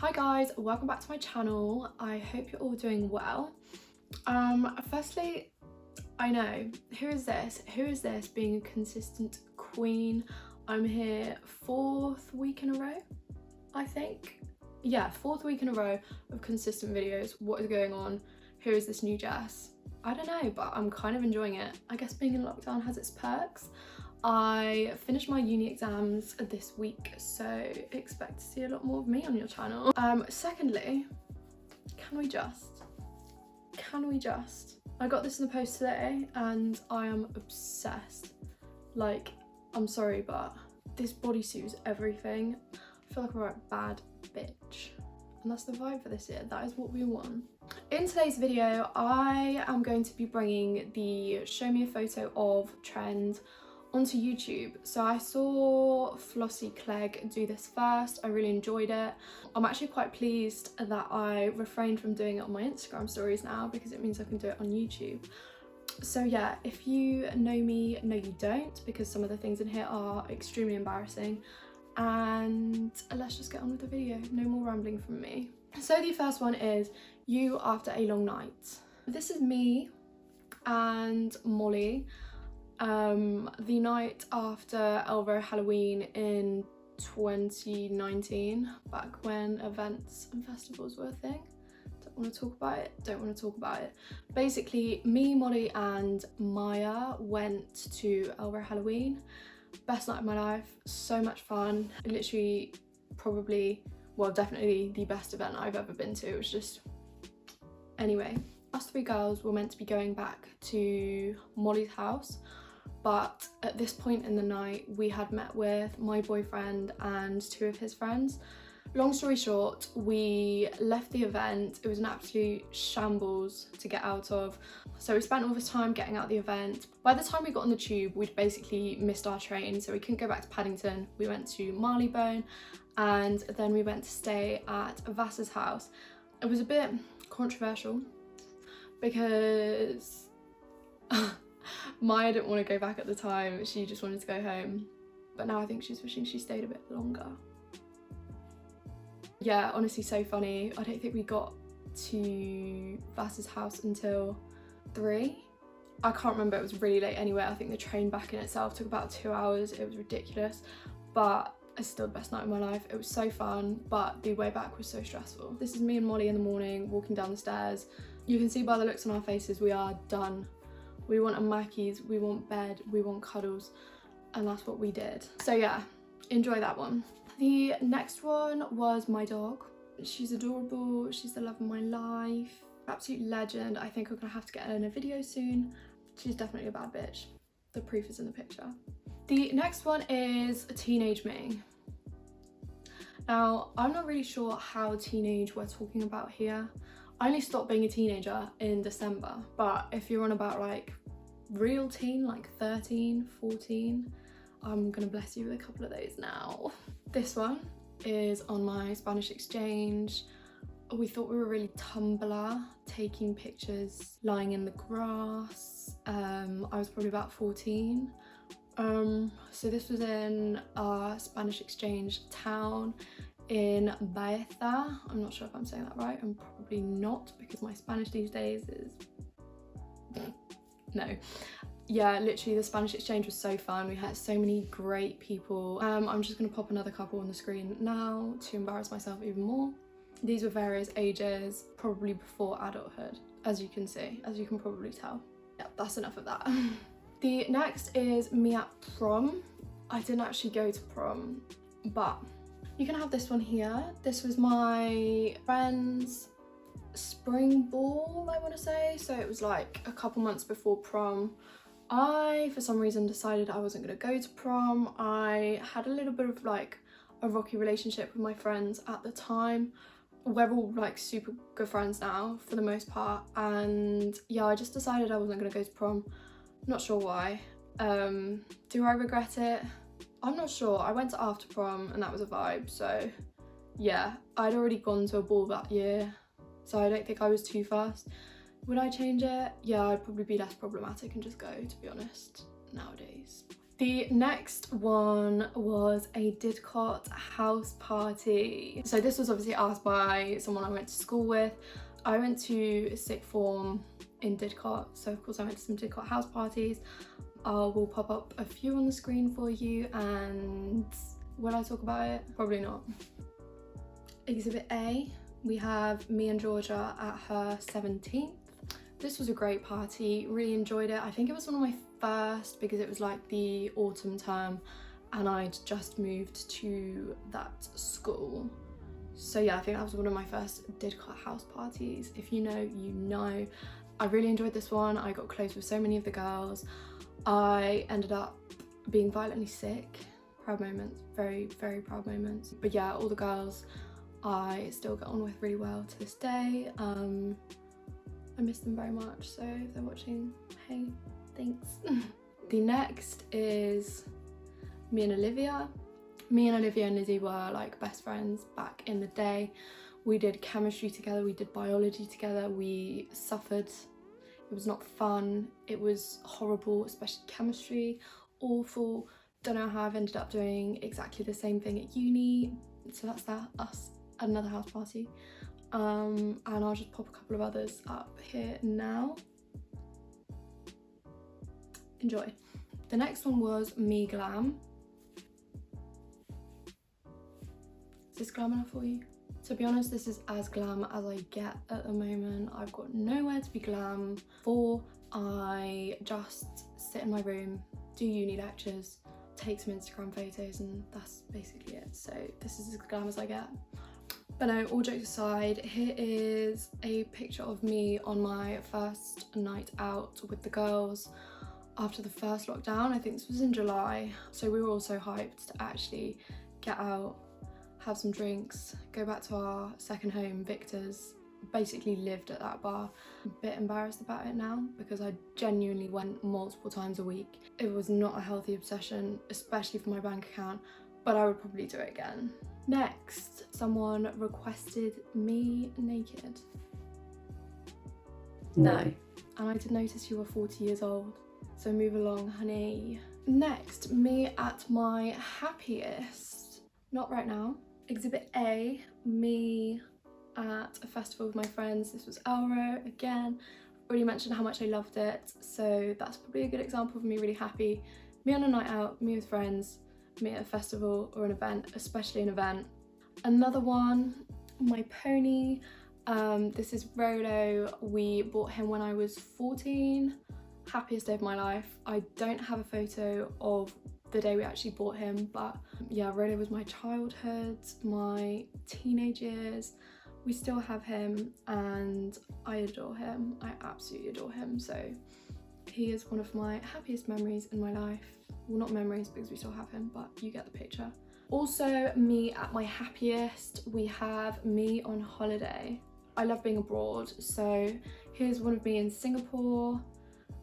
Hi guys, welcome back to my channel. I hope you're all doing well. Firstly, I know, who is this being a consistent queen? I'm here 4th week in a row, I think. Yeah, 4th week in a row of consistent videos. What is going on? Who is this new Jess? I don't know, but I'm kind of enjoying it. I guess being in lockdown has its perks. I finished my uni exams this week, so expect to see a lot more of me on your channel. Secondly, can we just? I got this in the post today and I am obsessed. Like, I'm sorry, but this bodysuit is everything. I feel like a right bad bitch. And that's the vibe for this year. That is what we want. In today's video, I am going to be bringing the show me a photo of trend onto YouTube. So I saw Flossie Clegg do this first. I really enjoyed it. I'm actually quite pleased that I refrained from doing it on my Instagram stories now because it means I can do it on YouTube. So yeah, if you know me, no you don't, because some of the things in here are extremely embarrassing. And let's just get on with the video. No more rambling from me. So the first one is You After a Long Night. This is me and Molly. The night after Elvo Halloween in 2019, back when events and festivals were a thing. Don't want to talk about it. Basically, me, Molly and Maya went to Elvo Halloween. Best night of my life, so much fun. Literally, probably, well, definitely the best event I've ever been to. It was just, anyway. Us 3 girls were meant to be going back to Molly's house, but at this point in the night we had met with my boyfriend and 2 of his friends. Long story short, we left the event. It was an absolute shambles to get out of. So we spent all this time getting out of the event. By the time we got on the tube, we'd basically missed our train, so we couldn't go back to Paddington. We went to Marylebone and then we went to stay at Vass's house. It was a bit controversial because Maya didn't want to go back at the time. She just wanted to go home. But now I think she's wishing she stayed a bit longer. Yeah, honestly, so funny. I don't think we got to Vass's house until 3. I can't remember, it was really late anyway. I think the train back in itself took about 2 hours. It was ridiculous, but it's still the best night of my life. It was so fun, but the way back was so stressful. This is me and Molly in the morning, walking down the stairs. You can see by the looks on our faces, we are done. We want a Mackey's, we want bed, we want cuddles, and that's what we did. So yeah, enjoy that one. The next one was my dog. She's adorable, she's the love of my life. Absolute legend. I think I'm gonna have to get her in a video soon. She's definitely a bad bitch. The proof is in the picture. The next one is Teenage Me. Now, I'm not really sure how teenage we're talking about here. I only stopped being a teenager in December, but if you're on about like real teen, like 13, 14, I'm gonna bless you with a couple of those now. This one is on my Spanish exchange. We thought we were really Tumblr, taking pictures lying in the grass. I was probably about 14. So this was in our Spanish exchange town in Baeza. I'm not sure if I'm saying that right. I'm probably not, because my Spanish these days is no. Yeah, literally the Spanish exchange was so fun. We had so many great people. I'm just gonna pop another couple on the screen now to embarrass myself even more. These were various ages, probably before adulthood, as you can see, as you can probably tell. Yeah, that's enough of that. The next is me at prom. I didn't actually go to prom, but you can have this one here. This was my friend's spring ball, I want to say. So it was like a couple months before prom. I, for some reason, decided I wasn't going to go to prom. I had a little bit of like a rocky relationship with my friends at the time. We're all like super good friends now for the most part. And yeah, I just decided I wasn't going to go to prom. Not sure why. Do I regret it? I'm not sure. I went to after prom and that was a vibe. So yeah, I'd already gone to a ball that year, so I don't think I was too fast. Would I change it? Yeah, I'd probably be less problematic and just go, to be honest, nowadays. The next one was a Didcot house party. So this was obviously asked by someone I went to school with. I went to sixth form in Didcot, so of course I went to some Didcot house parties. I will pop up a few on the screen for you, and will I talk about it? Probably not. Exhibit A, we have me and Georgia at her 17th. This was a great party, really enjoyed it. I think it was one of my first because it was like the autumn term and I'd just moved to that school. So yeah, I think that was one of my first Didcot house parties. If you know, you know. I really enjoyed this one. I got close with so many of the girls. I ended up being violently sick. Proud moments, very, very proud moments. But yeah, all the girls I still get on with really well to this day. I miss them very much, so if they're watching, hey, thanks. The next is me and Olivia. Me and Olivia and Lizzie were like best friends back in the day. We did chemistry together, we did biology together, we suffered. It was not fun, it was horrible, especially chemistry, awful. Don't know how I've ended up doing exactly the same thing at uni. So that's that, us at another house party. And I'll just pop a couple of others up here now. Enjoy. The next one was me glam. Is this glam enough for you? To be honest, this is as glam as I get at the moment. I've got nowhere to be glam for. I just sit in my room, do uni lectures, take some Instagram photos, and that's basically it. So this is as glam as I get. But no, all jokes aside, here is a picture of me on my first night out with the girls after the first lockdown. I think this was in July. So we were all so hyped to actually get out, have some drinks, go back to our second home, Victor's. Basically lived at that bar. I'm a bit embarrassed about it now because I genuinely went multiple times a week. It was not a healthy obsession, especially for my bank account, but I would probably do it again. Next, someone requested me naked. No. And I did notice you were 40 years old, so move along, honey. Next, me at my happiest. Not right now. Exhibit A, me at a festival with my friends. This was Elro again. Already mentioned how much I loved it, so that's probably a good example of me really happy. Me on a night out, me with friends, me at a festival or an event, especially an event. Another one, my pony. This is Rolo. We bought him when I was 14. Happiest day of my life. I don't have a photo of the day we actually bought him, but yeah, Rolo was my childhood, my teenage years. We still have him and I adore him. I absolutely adore him. So he is one of my happiest memories in my life. Well, not memories because we still have him, but you get the picture. Also, me at my happiest, we have me on holiday. I love being abroad, so here's one of me in Singapore,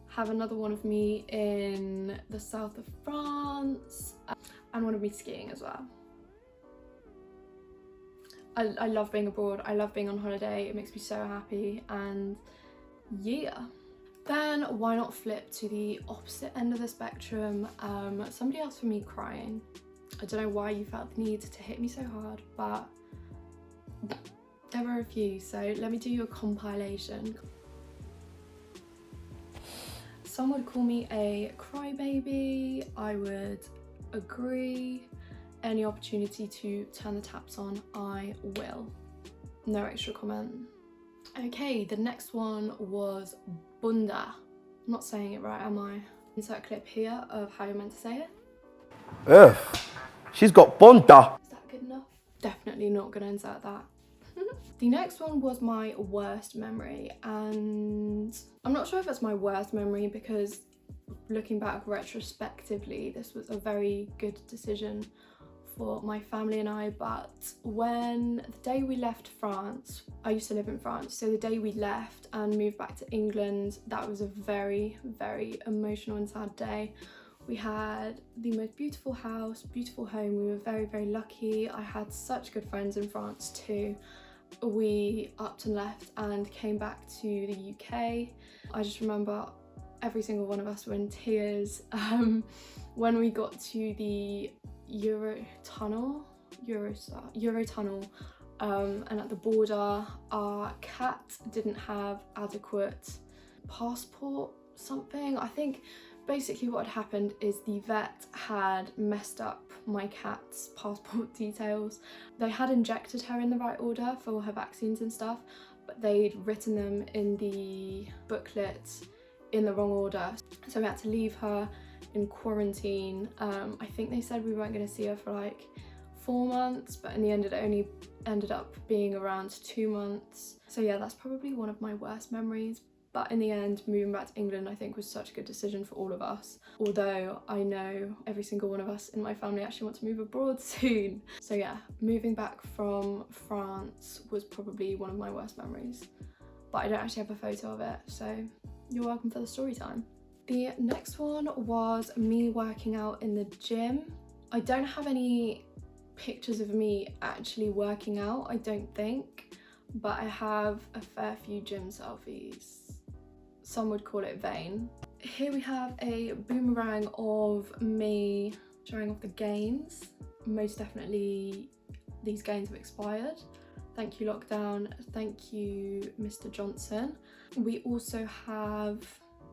have another one of me in the south of France, and one of me skiing as well. I love being abroad, I love being on holiday, it makes me so happy, and yeah. Then why not flip to the opposite end of the spectrum? Somebody asked for me crying. I don't know why you felt the need to hit me so hard, but there were a few, so let me do you a compilation. Some would call me a crybaby, I would agree. Any opportunity to turn the taps on, I will. No extra comment. Okay, the next one was bunda. I'm not saying it right, am I? Insert a clip here of how you're meant to say it. Ugh, she's got bunda. Is that good enough? Definitely not gonna insert that. The next one was my worst memory, and I'm not sure if it's my worst memory because looking back retrospectively, this was a very good decision for my family and I, but when the day we left France, I used to live in France, so the day we left and moved back to England, that was a very, very emotional and sad day. We had the most beautiful house, beautiful home. We were very, very lucky. I had such good friends in France too. We upped and left and came back to the UK. I just remember every single one of us were in tears when we got to the Eurotunnel, and at the border our cat didn't have adequate passport something. I think basically what had happened is the vet had messed up my cat's passport details. They had injected her in the right order for all her vaccines and stuff, but they'd written them in the booklet in the wrong order. So we had to leave her in quarantine. I think they said we weren't going to see her for like 4 months, but in the end it only ended up being around 2 months. So yeah, that's probably one of my worst memories. But in the end, moving back to England I think was such a good decision for all of us. Although I know every single one of us in my family actually want to move abroad soon. So yeah, moving back from France was probably one of my worst memories. But I don't actually have a photo of it, so you're welcome for the story time. The next one was me working out in the gym. I don't have any pictures of me actually working out, I don't think, but I have a fair few gym selfies. Some would call it vain. Here we have a boomerang of me showing off the gains. Most definitely these gains have expired. Thank you lockdown, thank you Mr. Johnson. We also have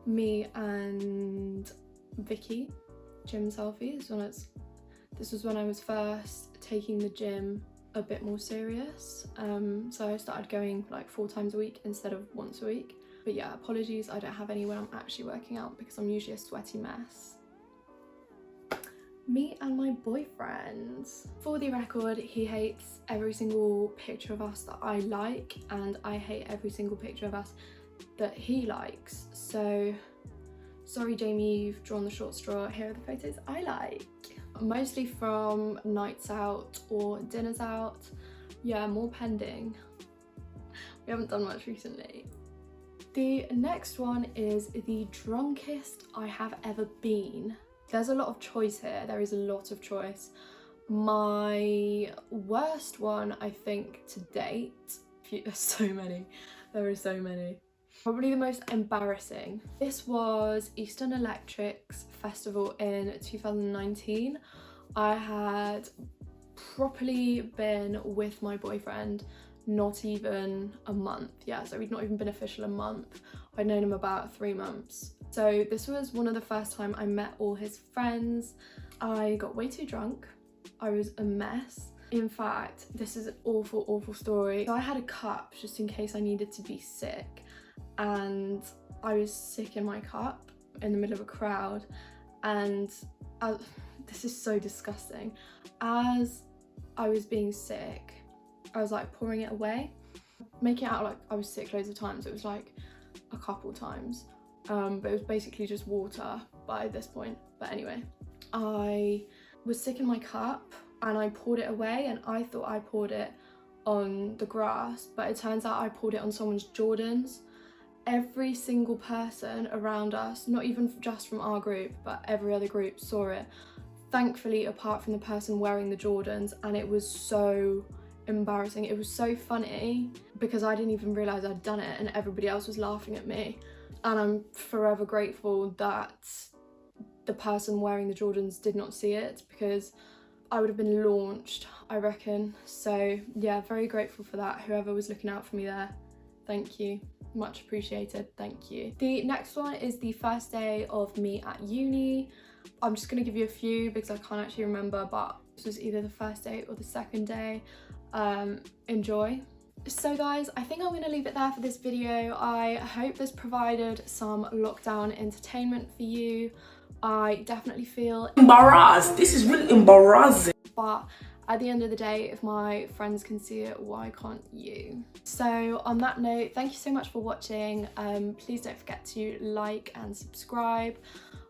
me and Vicky gym selfies. This was when I was first taking the gym a bit more serious. So I started going like 4 times a week instead of once a week. But yeah, apologies, I don't have any when I'm actually working out because I'm usually a sweaty mess. Me and my boyfriend. For the record, he hates every single picture of us that I like, and I hate every single picture of us that he likes. So sorry Jamie, you've drawn the short straw. Here are the photos I like. Mostly from nights out or dinners out. Yeah, more pending. We haven't done much recently. The next one is the drunkest I have ever been. There's a lot of choice here, there is a lot of choice. My worst one, I think, to date, there's so many, there are so many. Probably the most embarrassing. This was Eastern Electric's festival in 2019. I had properly been with my boyfriend not even a month. Yeah, so we'd not even been official a month. I'd known him about 3 months. So this was one of the first time I met all his friends. I got way too drunk. I was a mess. In fact, this is an awful, awful story. So I had a cup just in case I needed to be sick, and I was sick in my cup in the middle of a crowd, and this is so disgusting. As I was being sick, I was like pouring it away, making it out like I was sick loads of times. It was like a couple times, but it was basically just water by this point. But anyway, I was sick in my cup and I poured it away, and I thought I poured it on the grass, but it turns out I poured it on someone's Jordans. Every single person around us, not even just from our group, but every other group saw it. Thankfully, apart from the person wearing the Jordans, and it was so embarrassing. It was so funny because I didn't even realise I'd done it, and everybody else was laughing at me. And I'm forever grateful that the person wearing the Jordans did not see it, because I would have been launched, I reckon. So yeah, very grateful for that. Whoever was looking out for me there, thank you. Much appreciated, thank you. The next one is the first day of me at uni. I'm just gonna give you a few because I can't actually remember, but this was either the first day or the second day. Enjoy. So guys, I think I'm gonna leave it there for this video. I hope this provided some lockdown entertainment for you. I definitely feel embarrassed. This is really embarrassing. But at the end of the day, if my friends can see it, why can't you? So on that note, thank you so much for watching. Please don't forget to like and subscribe.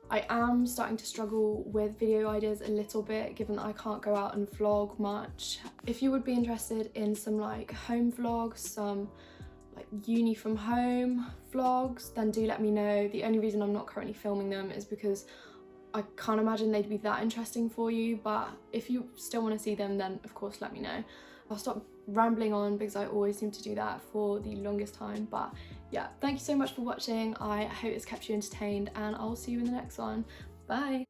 I am starting to struggle with video ideas a little bit, given that I can't go out and vlog much. If you would be interested in some like home vlogs, some like uni from home vlogs, then do let me know. The only reason I'm not currently filming them is because I can't imagine they'd be that interesting for you, but if you still want to see them, then of course let me know. I'll stop rambling on because I always seem to do that for the longest time. But yeah, thank you so much for watching. I hope it's kept you entertained and I'll see you in the next one. Bye.